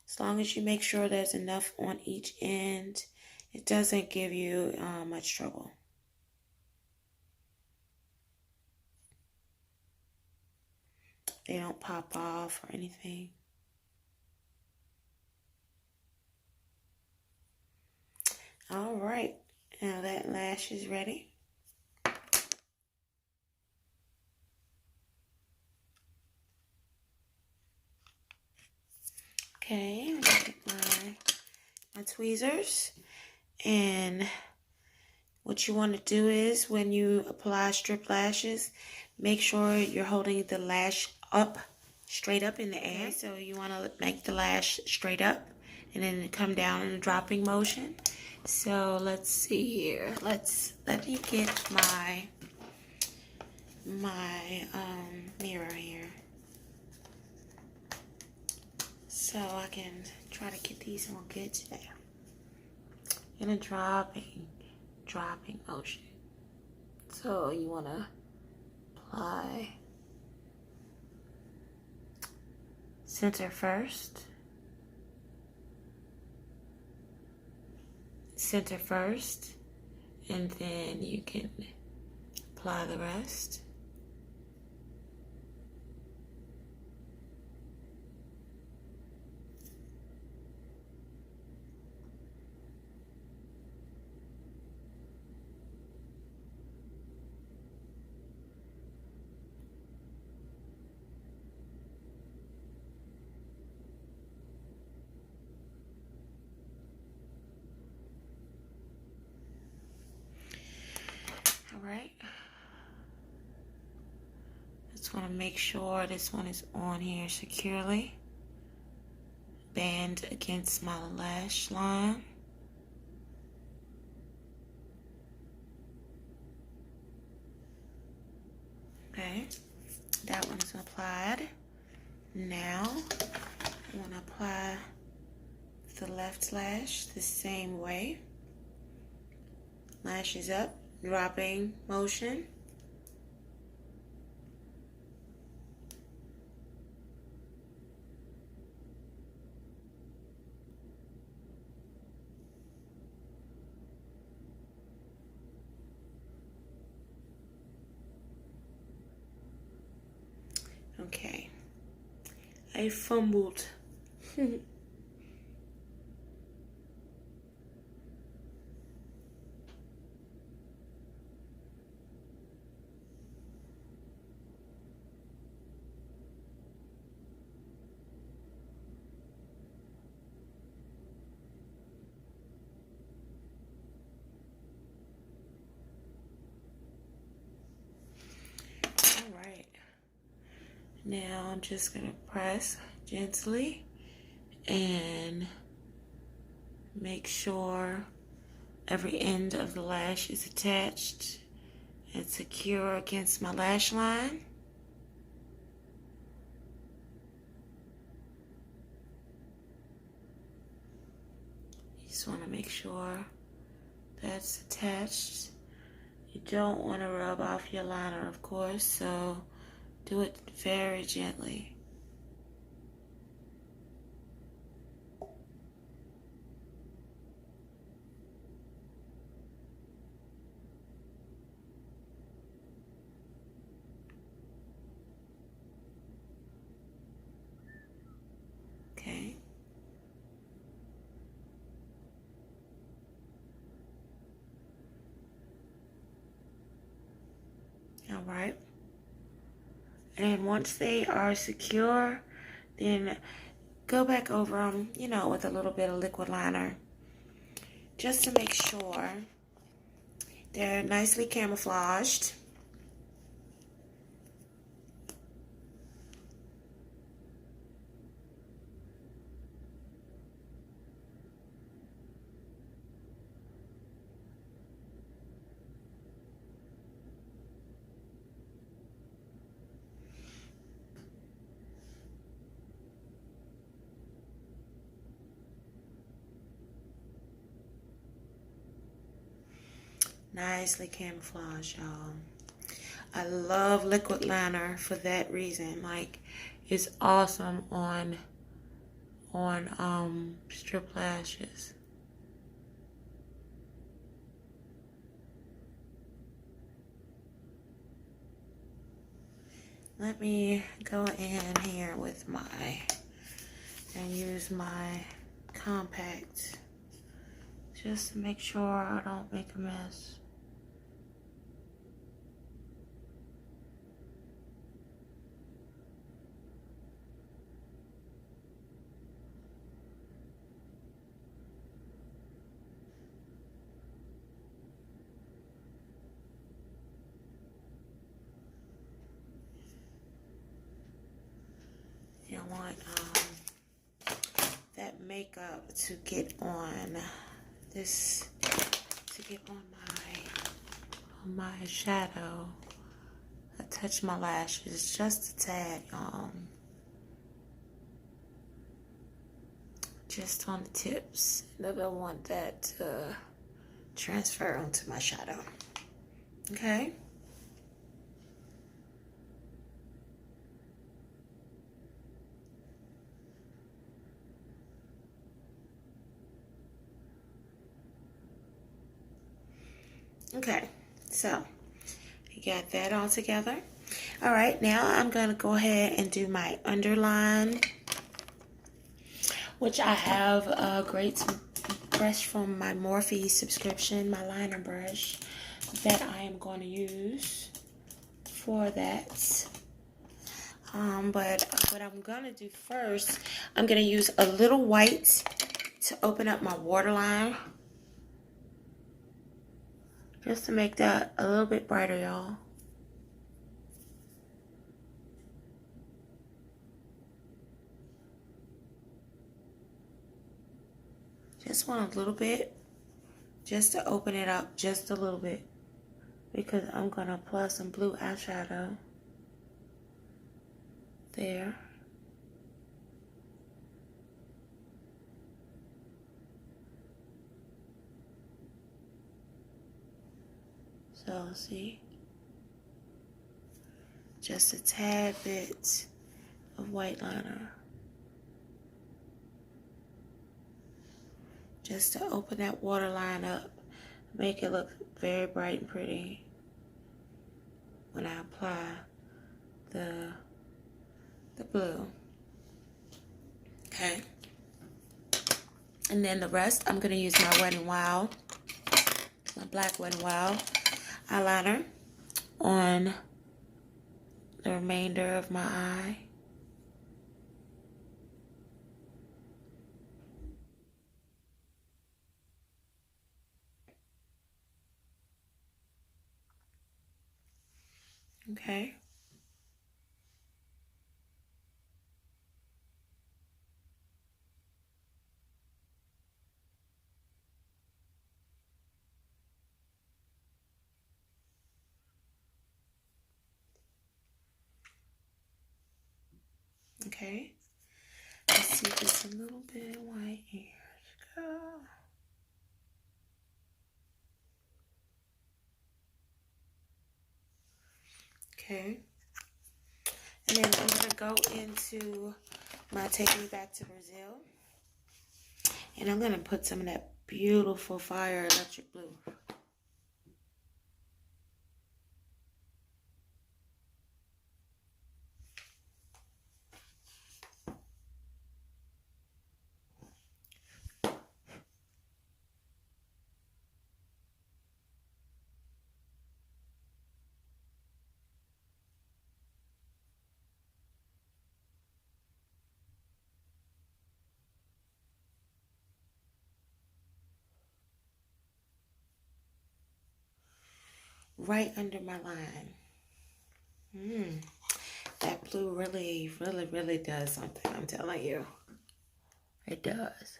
As long as you make sure there's enough on each end, it doesn't give you much trouble. They don't pop off or anything. All right, now that lash is ready. Okay, I'm gonna get my tweezers, and what you want to do is when you apply strip lashes, make sure you're holding the lash up, straight up in the air. So you want to make the lash straight up and then come down in a dropping motion. So let's see here. Let me get my mirror here, so I can try to get these on good today. In a dropping motion. So you want to apply center first, and then you can apply the rest. right. Just want to make sure this one is on here securely. Band against my lash line. Okay, that one's applied. Now, I want to apply the left lash the same way. Lashes up, dropping motion. Okay, I fumbled. Now I'm just going to press gently and make sure every end of the lash is attached and secure against my lash line. You just want to make sure that's attached. You don't want to rub off your liner, of course, so do it very gently. Okay. All right. And once they are secure, then go back over them, you know, with a little bit of liquid liner, just to make sure they're nicely camouflaged. Nicely camouflaged, y'all. I love liquid liner for that reason. Like, it's awesome on strip lashes. Let me go in here with and use my compact just to make sure I don't make a mess. You want that makeup to get on this, to get on my shadow. I touch my lashes just a tad, just on the tips. I don't want that to transfer onto my shadow. Okay. Okay, so you got that all together. All right, now I'm going to go ahead and do my underline, which I have a great brush from my Morphe subscription, my liner brush, that I am going to use for that. But what I'm going to do first, I'm going to use a little white to open up my waterline. just to make that a little bit brighter, y'all. Just want a little bit, just to open it up just a little bit, because I'm gonna apply some blue eyeshadow there. So see, just a tad bit of white liner, just to open that waterline up, make it look very bright and pretty when I apply the blue. Okay, and then the rest I'm gonna use my Wet n Wild, my black Wet n Wild eyeliner on the remainder of my eye. Okay. Okay. Let's see just a little bit of white here. Go. Okay. And then I'm going to go into my Take Me Back to Brazil. And I'm going to put some of that beautiful Fire Electric Blue. Right under my line. That blue really, really, really does something, I'm telling you. It does.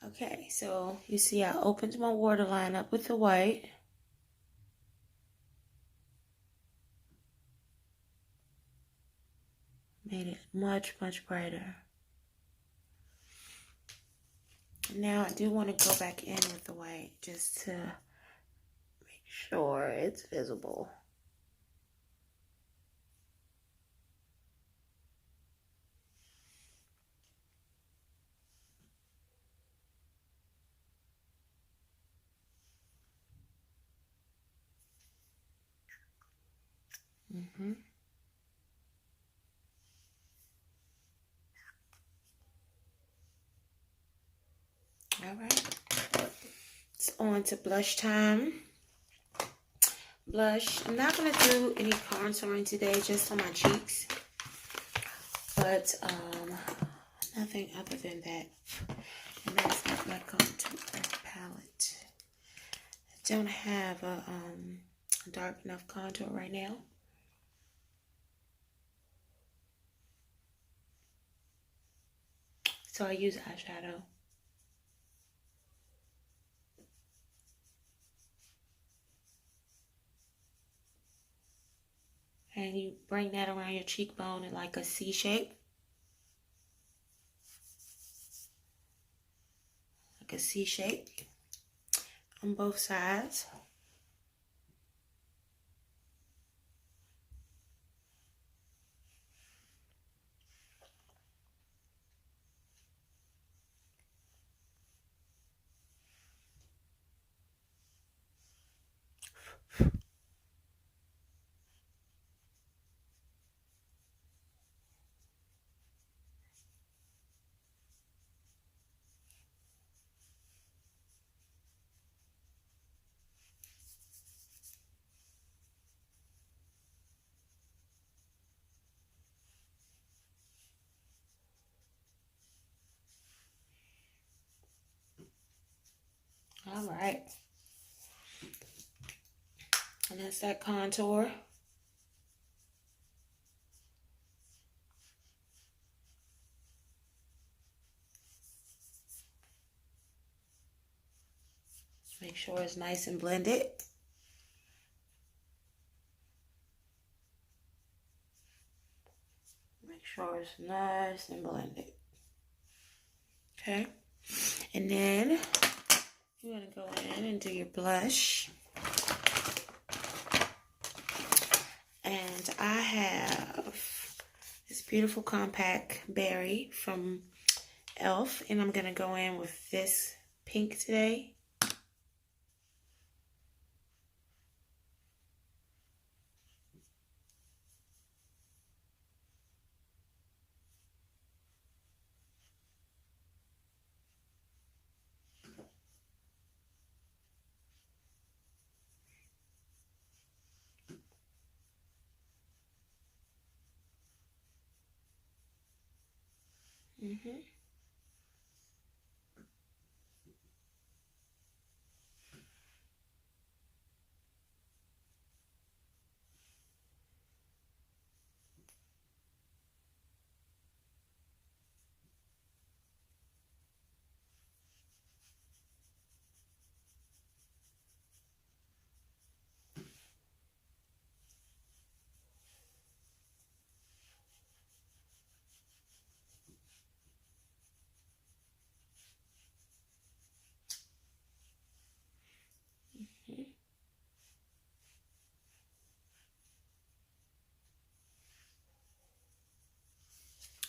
Okay, so you see I opened my waterline up with the white. Made it much, much brighter. Now I do want to go back in with the white just to make sure it's visible. All right. It's on to blush time. Blush. I'm not going to do any contouring today, just on my cheeks. But nothing other than that. And that's not my contour palette. I don't have a dark enough contour right now. So I use eyeshadow. And you bring that around your cheekbone in like a C shape. Like a C shape on both sides. All right. And that's that contour. Make sure it's nice and blended. Make sure it's nice and blended. Okay. And then you're going to go in and do your blush. And I have this beautiful compact berry from e.l.f. And I'm going to go in with this pink today.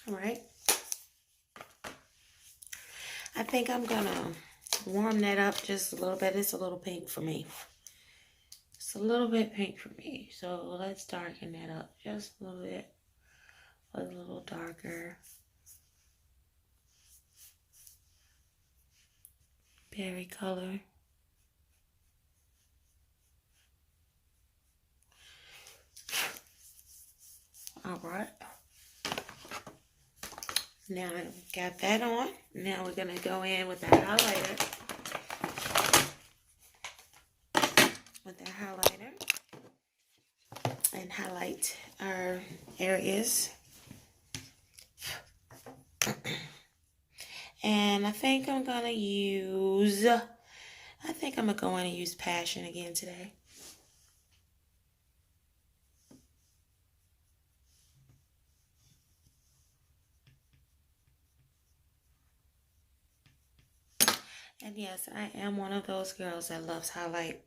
All right. I think I'm going to warm that up just a little bit. It's a little pink for me. It's a little bit pink for me. So let's darken that up just a little bit. A little darker. Berry color. All right. Now I've got that on. Now we're going to go in with the highlighter. With the highlighter. And highlight our areas. And I think I'm going to use, I think I'm going to go in and use Passion again today. And yes, I am one of those girls that loves highlight.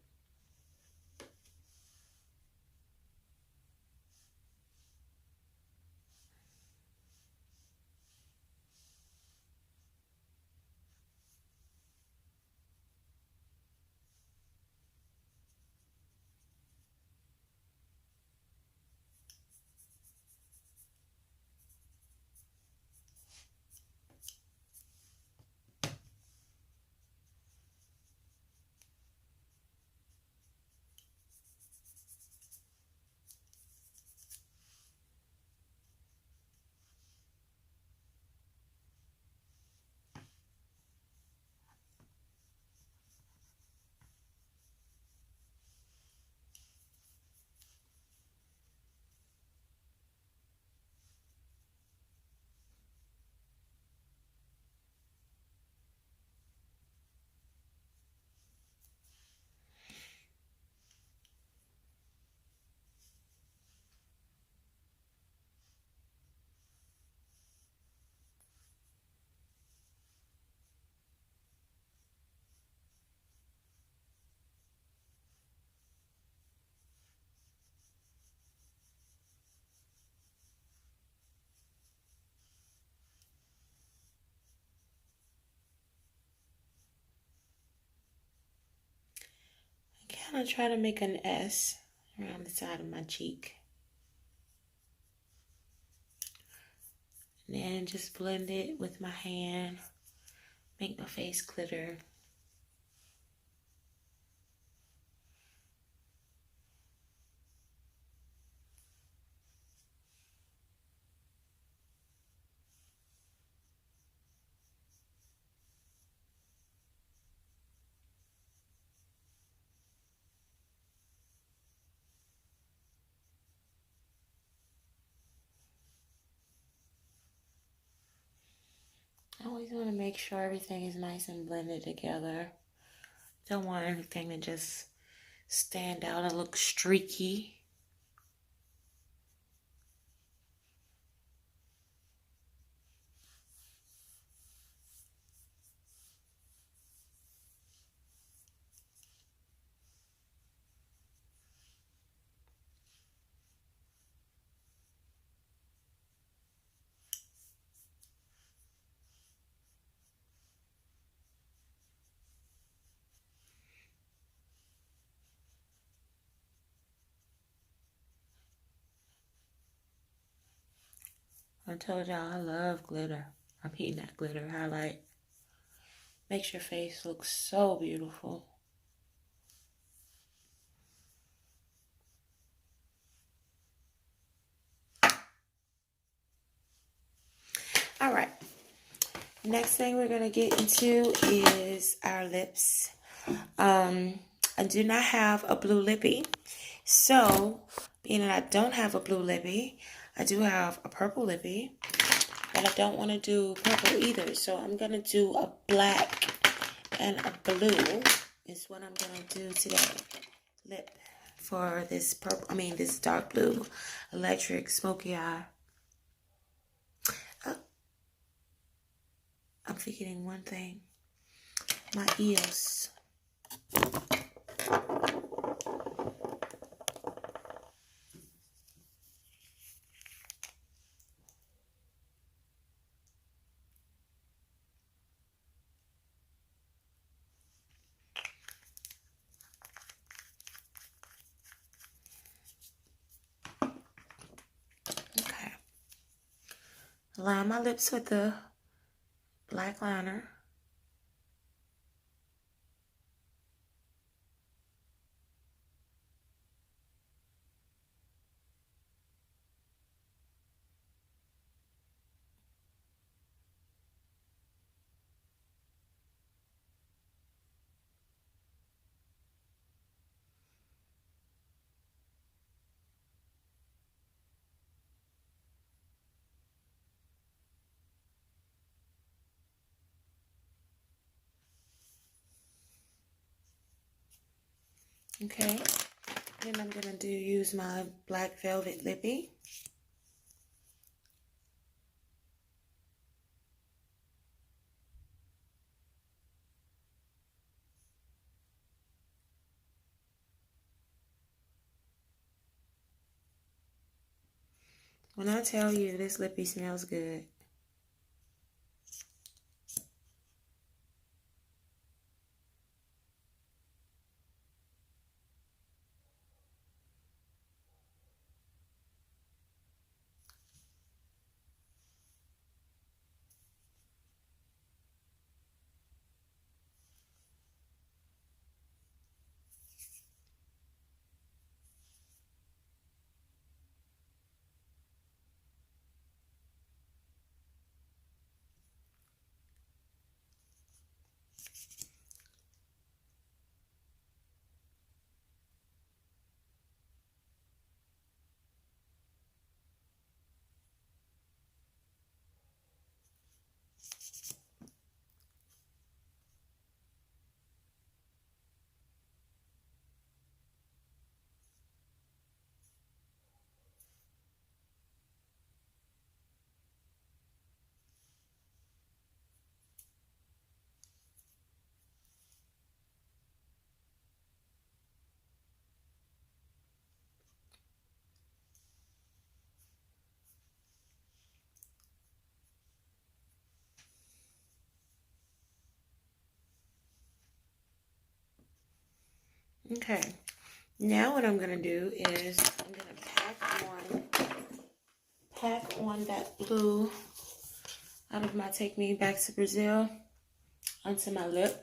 Kind of try to make an S around the side of my cheek. And then just blend it with my hand. Make my face glitter. always want to make sure everything is nice and blended together. Don't want anything to just stand out and look streaky. I told y'all I love glitter. I'm hitting that glitter highlight. Makes your face look so beautiful. All right. Next thing we're going to get into is our lips. I do not have a blue lippy. So, being that I don't have a blue lippy, I do have a purple lippy. But I don't want to do purple either. So, I'm going to do a black and a blue is what I'm going to do today. Lip for this this dark blue electric smoky eye. I'm forgetting one thing. My ears. Okay. Line my lips with the black liner. Okay. Then I'm going to use my black velvet lippy. When I tell you this lippy smells good. Okay. Now what I'm going to do is I'm going to pack on that blue out of my Take Me Back to Brazil onto my lip.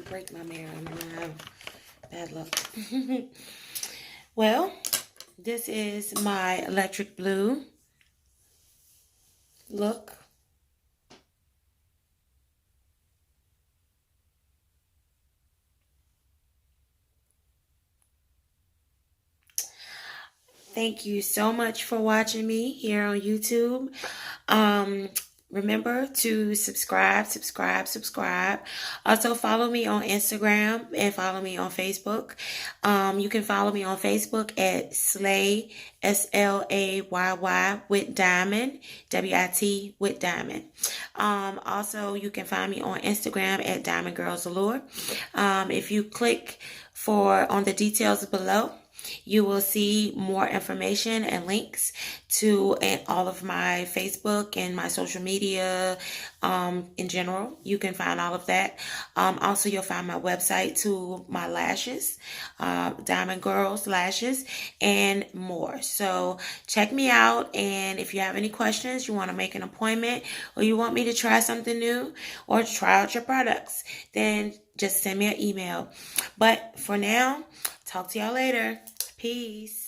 break my mirror. I'm going to have bad luck. Well, this is my electric blue look. Thank you so much for watching me here on YouTube. Remember to subscribe. Also follow me on Instagram and follow me on Facebook. You can follow me on Facebook at Slay, SLAYY with Diamond, WIT with Diamond. Also, you can find me on Instagram at Diamond Girls Allure. If you click on the details below, you will see more information and links to all of my Facebook and my social media in general. You can find all of that. Also, you'll find my website to my lashes, Diamond Girls Lashes, and more. So check me out. And if you have any questions, you want to make an appointment, or you want me to try something new or try out your products, then just send me an email. But for now, talk to y'all later. Peace.